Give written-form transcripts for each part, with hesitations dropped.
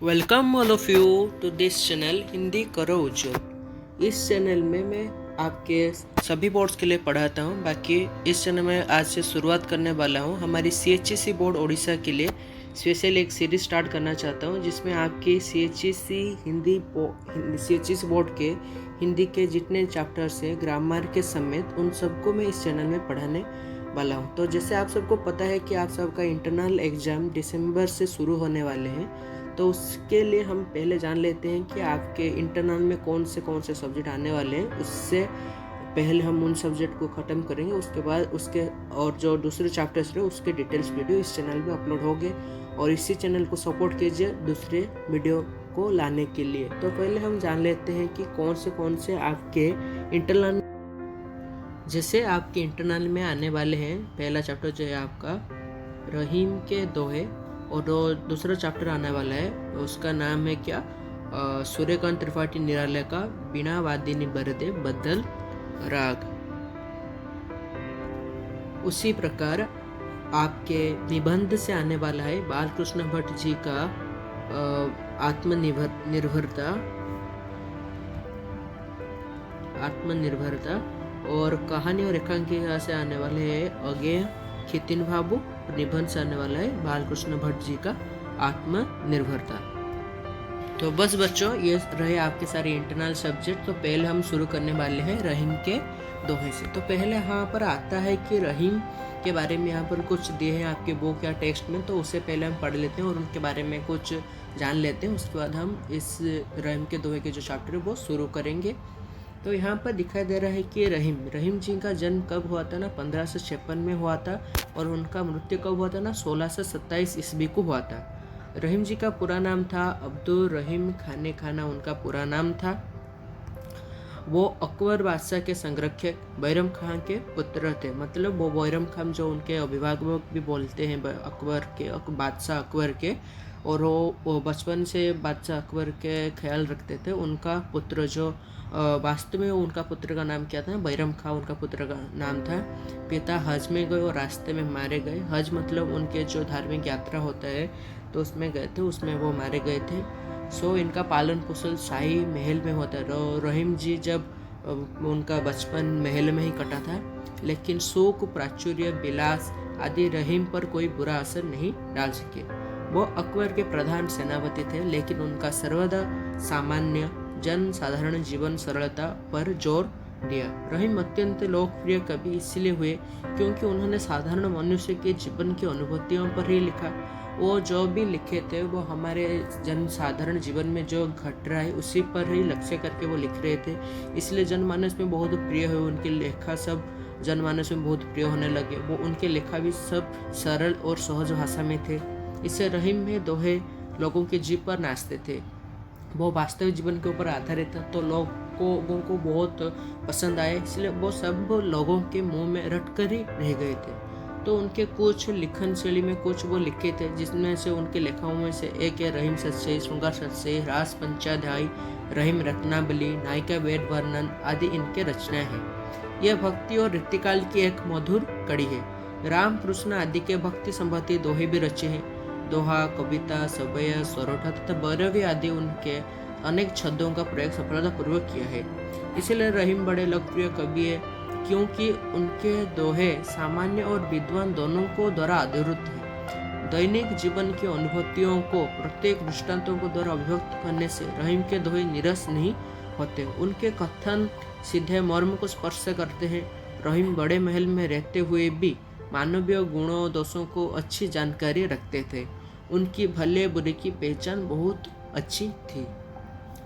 Welcome all of you to this channel Hindi करो उज्जवल। इस channel में मैं आपके सभी बोर्ड्स के लिए पढ़ाता हूँ। बाकी इस चैनल में आज से शुरुआत करने वाला हूँ हमारी CHEC बोर्ड ओडिशा के लिए स्पेशल एक सीरीज स्टार्ट करना चाहता हूँ, जिसमें आपकी CHEC CHEC बोर्ड के हिंदी के जितने चैप्टर्स हैं ग्रामर के समेत उन सबको मैं इस चैनल में पढ़ाने वाला हूँ। तो जैसे आप सबको पता है कि आप सबका इंटरनल एग्ज़ाम दिसंबर से शुरू होने वाले हैं, तो उसके लिए हम पहले जान लेते हैं कि आपके इंटरनल में कौन से सब्जेक्ट आने वाले हैं। उससे पहले हम उन सब्जेक्ट को ख़त्म करेंगे, उसके बाद उसके और जो दूसरे चैप्टर्स रहे उसके डिटेल्स वीडियो इस चैनल पे अपलोड होंगे। और इसी चैनल को सपोर्ट कीजिए दूसरे वीडियो को लाने के लिए। तो पहले हम जान लेते हैं कि कौन से आपके इंटरनल, जैसे आपके इंटरनल में आने वाले हैं। पहला चैप्टर जो है आपका रहीम के दोहे, और दूसरा चैप्टर आने वाला है उसका नाम है क्या, सूर्यकांत त्रिपाठी निराला का बिना वादिनी बरदे बदल राग। उसी प्रकार आपके निबंध से आने वाला है बालकृष्ण भट्ट जी का आत्मनिर्भरता। और कहानी और एकांकिका से आने वाले हैं अज्ञेय खितिन बाबू। निबंध से आने वाला है बालकृष्ण भट्ट जी का आत्मनिर्भरता। तो बस बच्चों, ये रहे आपके सारे इंटरनल सब्जेक्ट। तो पहले हम शुरू करने वाले हैं रहीम के दोहे से। तो पहले यहाँ पर आता है कि रहीम के बारे में यहाँ पर कुछ दिए हैं आपके बुक या टेक्स्ट में, तो उससे पहले हम पढ़ लेते हैं और उनके बारे में कुछ जान लेते हैं। उसके बाद हम इस रहीम के दोहे के जो चैप्टर है वो शुरू करेंगे। तो यहाँ पर दिखाई दे रहा है कि रहीम जी का जन्म कब हुआ था ना, 1556 में हुआ था। और उनका मृत्यु कब हुआ था ना, 1627 ईस्वी को हुआ था। रहीम जी का पूरा नाम था अब्दुल रहीम खाने खाना, उनका पूरा नाम था। वो अकबर बादशाह के संरक्षक बैरम खान के पुत्र थे। मतलब वो बैरम खान जो उनके अभिभावक भी बोलते हैं अकबर के, बादशाह अकबर के। और वो बचपन से बादशाह अकबर के ख्याल रखते थे। उनका पुत्र जो वास्तव में उनका पुत्र का नाम क्या था, बैरम खां उनका पुत्र का नाम था। पिता हज में गए और रास्ते में मारे गए। हज मतलब उनके जो धार्मिक यात्रा होता है तो उसमें गए थे, उसमें वो मारे गए थे। सो इनका पालन पोषण शाही महल में होता है। रहीम जी जब उनका बचपन महल में ही कटा था, लेकिन सुख प्राचुर्य विलास आदि रहीम पर कोई बुरा असर नहीं डाल सके। वो अकबर के प्रधान सेनापति थे, लेकिन उनका सर्वदा सामान्य जन साधारण जीवन सरलता पर जोर दिया। रहीम अत्यंत लोकप्रिय कवि इसलिए हुए क्योंकि उन्होंने साधारण मनुष्य के जीवन की अनुभूतियों पर ही लिखा। वो जो भी लिखे थे वो हमारे जन साधारण जीवन में जो घट रहा है उसी पर ही लक्ष्य करके वो लिख रहे थे। इसलिए जनमानस में बहुत प्रिय हुए उनके लेखा, सब जनमानस में बहुत प्रिय होने लगे। वो उनके लेखा भी सब सरल और सहज भाषा में थे। इससे रहीम में दोहे लोगों के जीव पर नाचते थे। वो वास्तविक जीवन के ऊपर आधारित था, तो लोगों को बहुत पसंद आए, इसलिए वो सब लोगों के मुंह में रट कर ही रह गए थे। तो उनके कुछ लिखन शैली में कुछ वो लिखे थे, जिसमें से उनके लेखाओं में से एक है रहीम सच्चे, श्रृंगार सच्चे, रास पंचाध्याय, रहीम रत्नावली, नायिका वेद वर्णन आदि इनके रचनाएं हैं। यह भक्ति और ऋतुकाल की एक मधुर कड़ी है। राम कृष्ण आदि के भक्ति संबंधी दोहे भी रचे हैं। दोहा, कविता, सवय, स्वरोठा तथा भैरवी आदि उनके अनेक छंदों का प्रयोग सफलतापूर्वक किया है। इसलिए रहीम बड़े लोकप्रिय कवि है क्योंकि उनके दोहे सामान्य और विद्वान दोनों को द्वारा आधारित है। दैनिक जीवन की अनुभूतियों को प्रत्येक दृष्टांतों को द्वारा अभिव्यक्त करने से रहीम के दोहे निरस नहीं होते। उनके कथन सीधे मर्म को स्पर्श करते हैं। रहीम बड़े महल में रहते हुए भी मानवीय गुणों दोषों को अच्छी जानकारी रखते थे। उनकी भले बुरे की पहचान बहुत अच्छी थी।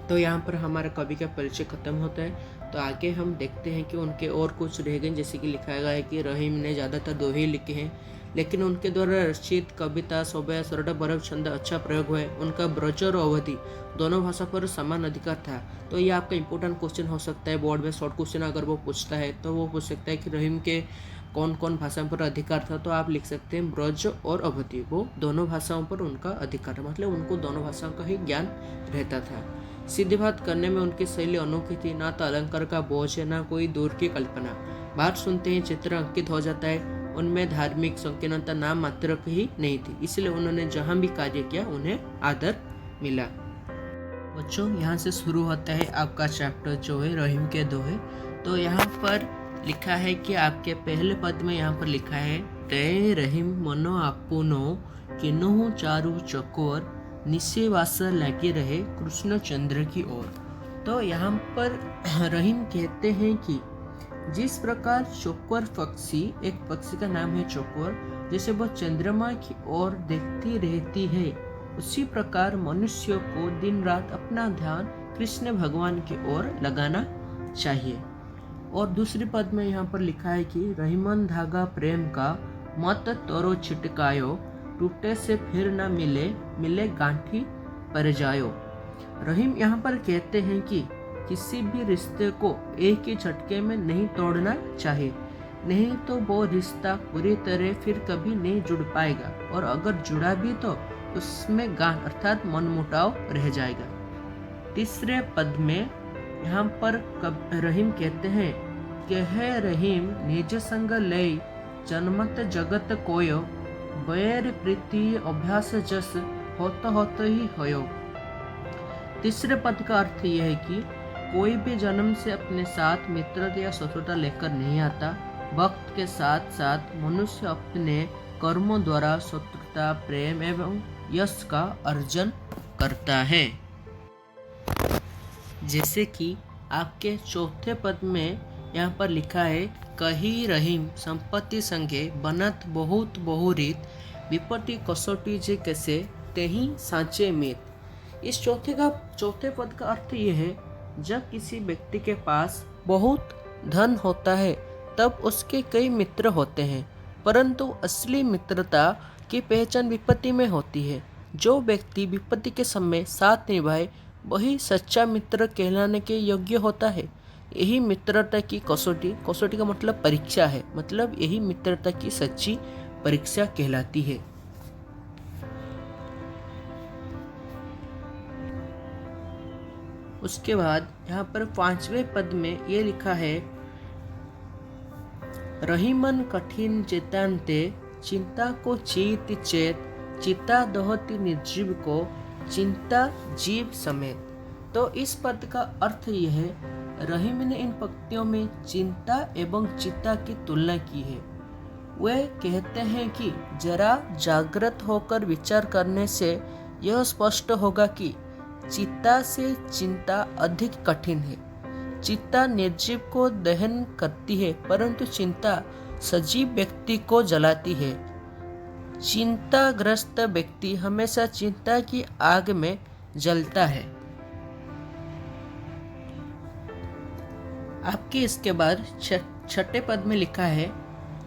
तो यहाँ पर हमारा कवि का परिचय खत्म होता है। तो आगे हम देखते हैं कि उनके और कुछ रह गए, जैसे कि लिखा गया है कि रहीम ने ज़्यादातर दोहे लिखे हैं, लेकिन उनके द्वारा रचित कविता, सवय, स्वरठा, भैरव छंद अच्छा प्रयोग हुआ है। उनका ब्रज और अवधि दोनों भाषा पर समान अधिकार था। तो ये आपका इंपॉर्टेंट क्वेश्चन हो सकता है बोर्ड में, शॉर्ट क्वेश्चन अगर वो पूछता है तो वो पूछ सकता है कि रहीम के कौन कौन भाषा पर अधिकार था। तो आप लिख सकते हैं ब्रज और अवधि, वो दोनों भाषाओं पर उनका अधिकार है, मतलब उनको दोनों भाषाओं का ही ज्ञान रहता था। सीधी बात करने में उनकी शैली अनोखी थी। ना तो अलंकार का बोझ है, ना कोई दूर की कल्पना। बात सुनते ही चित्र अंकित हो जाता है। उनमें धार्मिक संकीर्णता नाम मात्र ही नहीं थी, इसलिए उन्होंने जहाँ भी कार्य किया उन्हें आदर मिला। बच्चों, यहाँ से शुरू होता है आपका चैप्टर जो है रहीम के दोहे। तो यहाँ पर लिखा है कि आपके पहले पद में यहाँ पर लिखा है, ते रहीम मनो आपुनो किन्हु चारु चकोर निश्चय वास लगे रहे कृष्ण चंद्र की ओर। तो यहाँ पर रहीम कहते हैं कि जिस प्रकार चकोर पक्षी, एक पक्षी का नाम है चकोर, जैसे वो चंद्रमा की ओर देखती रहती है, उसी प्रकार मनुष्य को दिन रात अपना ध्यान कृष्ण भगवान की ओर लगाना चाहिए। और दूसरी पद में यहाँ पर लिखा है कि रहीमन धागा प्रेम का मत तोरो छिटकायो, टूटे से फिर न मिले, मिले गांठी पर जायो। रहीम यहाँ पर कहते हैं कि किसी भी रिश्ते को एक ही झटके में नहीं तोड़ना चाहिए, नहीं तो वो रिश्ता पूरी तरह फिर कभी नहीं जुड़ पाएगा, और अगर जुड़ा भी तो उसमें गांठ अर्थात मनमुटाव रह जाएगा। तीसरे पद में यहाँ पर रहीम कहते हैं कि है रहीम निज संग लय जन्मत जगत कोयो, बैर प्रीति अभ्यास जस होत ही होयो। तीसरे पद का अर्थ यह है कि कोई भी जन्म से अपने साथ मित्रता या शत्रुता लेकर नहीं आता। वक्त के साथ साथ मनुष्य अपने कर्मों द्वारा शत्रुता, प्रेम एवं यश का अर्जन करता है। जैसे कि आपके चौथे पद में यहाँ पर लिखा है, कही रहीम संपत्ति संगे बनत बहुत बहुरीत, विपत्ति कसौटी जे कैसे तेही सांचे मीत। इस चौथे पद का अर्थ यह है, जब किसी व्यक्ति के पास बहुत धन होता है तब उसके कई मित्र होते हैं, परंतु असली मित्रता की पहचान विपत्ति में होती है। जो व्यक्ति विपत्ति के समय साथ निभाए वही सच्चा मित्र कहलाने के योग्य होता है। यही मित्रता की कसौटी का मतलब परीक्षा है, मतलब यही मित्रता की सच्ची परीक्षा कहलाती है। उसके बाद यहाँ पर 5वें पद में ये लिखा है, रहीमन कठिन चेतांते चिंता को चीत चेत, चिता दहती निर्जीव को चिंता जीव समेत। तो इस पद का अर्थ यह है, रहीम ने इन पंक्तियों में चिंता एवं चिता की तुलना की है। वे कहते हैं कि जरा जागृत होकर विचार करने से यह स्पष्ट होगा कि चिता से चिंता अधिक कठिन है। चिता निर्जीव को दहन करती है, परंतु चिंता सजीव व्यक्ति को जलाती है। चिंताग्रस्त व्यक्ति हमेशा चिंता की आग में जलता है। आपके इसके बाद छठे पद में लिखा है,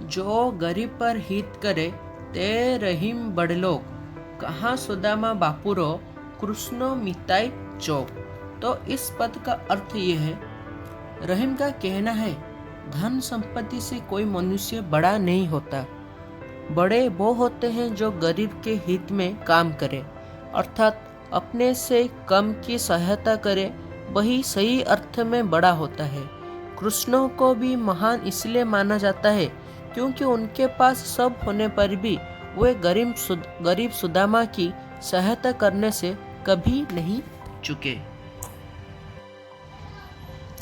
जो गरीब पर हित करे ते रहीम बड़लोक, कहाँ सुदामा बापुरो कृष्णो मिताई चौक। तो इस पद का अर्थ यह है, रहीम का कहना है, धन संपत्ति से कोई मनुष्य बड़ा नहीं होता, बड़े वो होते हैं जो गरीब के हित में काम करे, अर्थात अपने से कम की सहायता करे, वही सही अर्थ में बड़ा होता है। कृष्णों को भी महान इसलिए माना जाता है क्योंकि उनके पास सब होने पर भी वे गरीब सुदामा की सहायता करने से कभी नहीं चुके।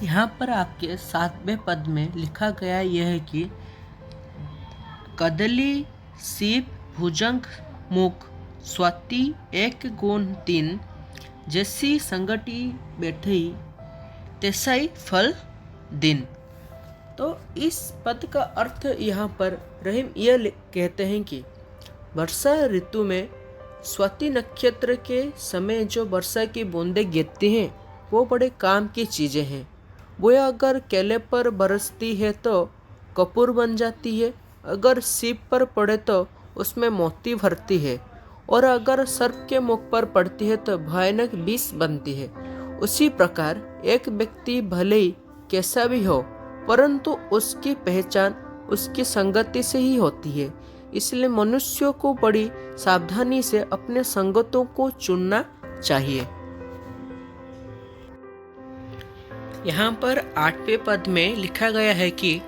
यहाँ पर आपके 7वें पद में लिखा गया यह है कि कदली सीप भुजंग मुख स्वाति एक गुण तीन, जैसी संगठी बैठी तैसाई फल दिन। तो इस पद का अर्थ यहाँ पर रहीम यह कहते हैं कि वर्षा ऋतु में स्वाति नक्षत्र के समय जो वर्षा की बूंदें गिरती हैं वो बड़े काम की चीज़ें हैं। वो अगर केले पर बरसती है तो कपूर बन जाती है, अगर सीप पर पड़े तो उसमें मोती भरती है, और अगर सर्प के मुख पर पड़ती है तो भयानक विष बनती है। उसी प्रकार एक व्यक्ति भले ही कैसा भी हो, परंतु उसकी पहचान उसकी संगति से ही होती है। इसलिए मनुष्यों को बड़ी सावधानी से अपने संगतों को चुनना चाहिए। यहाँ पर 8वें पद में लिखा गया है कि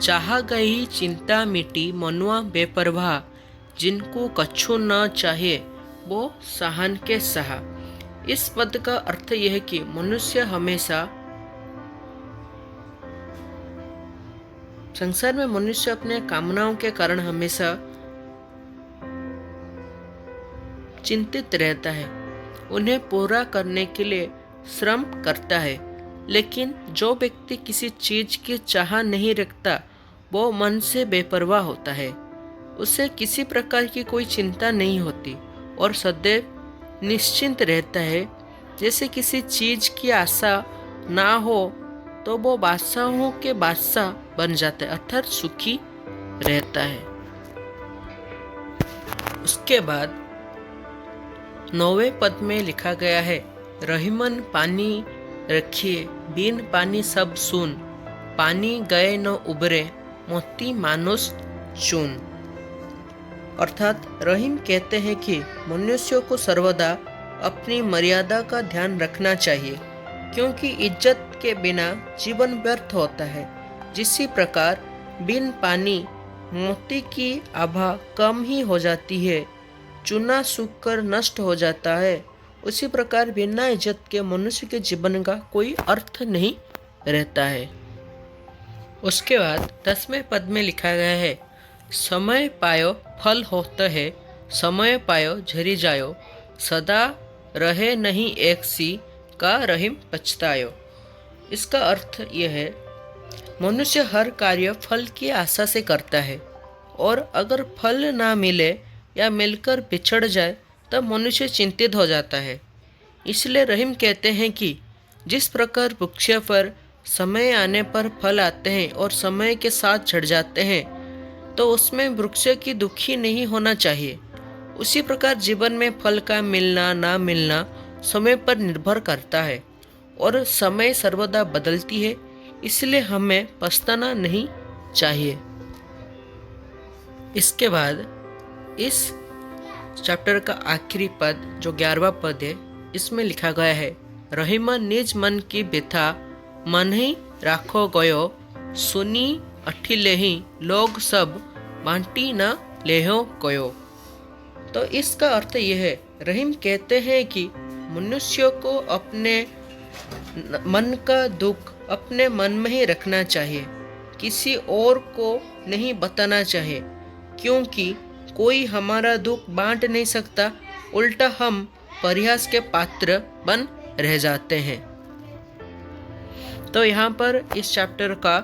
चाह गई चिंता मिटी मनुआ बेपरवाह, जिनको कछु न चाहे वो सहन के सहा। इस पद का अर्थ यह है कि मनुष्य हमेशा संसार में मनुष्य अपने कामनाओं के कारण हमेशा चिंतित रहता है, उन्हें पूरा करने के लिए श्रम करता है। लेकिन जो व्यक्ति किसी चीज की चाह नहीं रखता वो मन से बेपरवाह होता है, उसे किसी प्रकार की कोई चिंता नहीं होती और सदैव निश्चिंत रहता है। जैसे किसी चीज की आशा ना हो तो वो बादशाहों के बादशाह बन जाता है, अर्थात सुखी रहता है। उसके बाद 9वें पद में लिखा गया है, रहीमन पानी रखिए बिन पानी सब सुन, पानी गए न उबरे मोती मानुष चून। अर्थात रहीम कहते हैं कि मनुष्यों को सर्वदा अपनी मर्यादा का ध्यान रखना चाहिए, क्योंकि इज्जत के बिना जीवन व्यर्थ होता है। जिसी प्रकार बिन पानी मोती की आभा कम ही हो जाती है, चूना सूखकर नष्ट हो जाता है, उसी प्रकार बिना इज्जत के मनुष्य के जीवन का कोई अर्थ नहीं रहता है। उसके बाद 10वें पद में लिखा गया है, समय पायो फल होता है, समय पायो झरी जायो, सदा रहे नहीं एक सी का रहीम पछतायो। इसका अर्थ यह है, मनुष्य हर कार्य फल की आशा से करता है और अगर फल ना मिले या मिलकर बिछड़ जाए तब मनुष्य चिंतित हो जाता है। इसलिए रहीम कहते हैं कि जिस प्रकार वृक्ष पर समय आने पर फल आते हैं और समय के साथ झड़ जाते हैं, तो उसमें वृक्ष की दुखी नहीं होना चाहिए। उसी प्रकार जीवन में फल का मिलना ना मिलना समय पर निर्भर करता है और समय सर्वदा बदलती है, इसलिए हमें पछताना नहीं चाहिए। इसके बाद इस चैप्टर का आखिरी पद जो 11वां पद है, इसमें लिखा गया है, रहीम निज मन की व्यथा मन ही राखो गयो, सुनी अठिले ही लोग सब बांटी न लेहो कयो। तो इसका अर्थ यह है, रहीम कहते हैं कि मनुष्यों को अपने मन का दुख अपने मन में ही रखना चाहिए, किसी और को नहीं बताना चाहिए, क्योंकि कोई हमारा दुख बांट नहीं सकता, उल्टा हम परिहास के पात्र बन रह जाते हैं। तो यहाँ पर इस चैप्टर का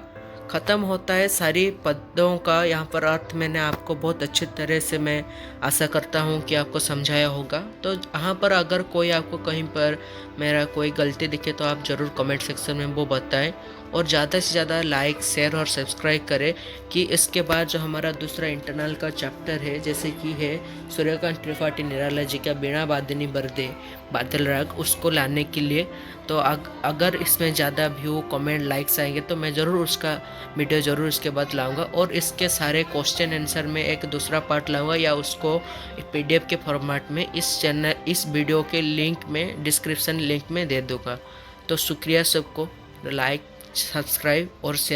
ख़त्म होता है। सारी पदों का यहाँ पर अर्थ मैंने आपको बहुत अच्छी तरह से, मैं आशा करता हूँ कि आपको समझाया होगा। तो यहाँ पर अगर कोई आपको कहीं पर मेरा कोई गलती दिखे तो आप ज़रूर कमेंट सेक्शन में वो बताएं और ज़्यादा से ज़्यादा लाइक शेयर और सब्सक्राइब करें कि इसके बाद जो हमारा दूसरा इंटरनल का चैप्टर है, जैसे कि है सूर्यकांत त्रिपाठी निराला जी का बीणा वादनी बरदे बादल राग, उसको लाने के लिए। तो अगर इसमें ज़्यादा व्यू कमेंट लाइक्स आएंगे तो मैं ज़रूर उसका वीडियो ज़रूर इसके बाद लाऊंगा और इसके सारे क्वेश्चन आंसर में एक दूसरा पार्ट लाऊंगा या उसको PDF के फॉर्मेट में इस वीडियो के लिंक में डिस्क्रिप्शन लिंक में दे दूँगा। तो शुक्रिया सबको, लाइक सब्सक्राइब और शेयर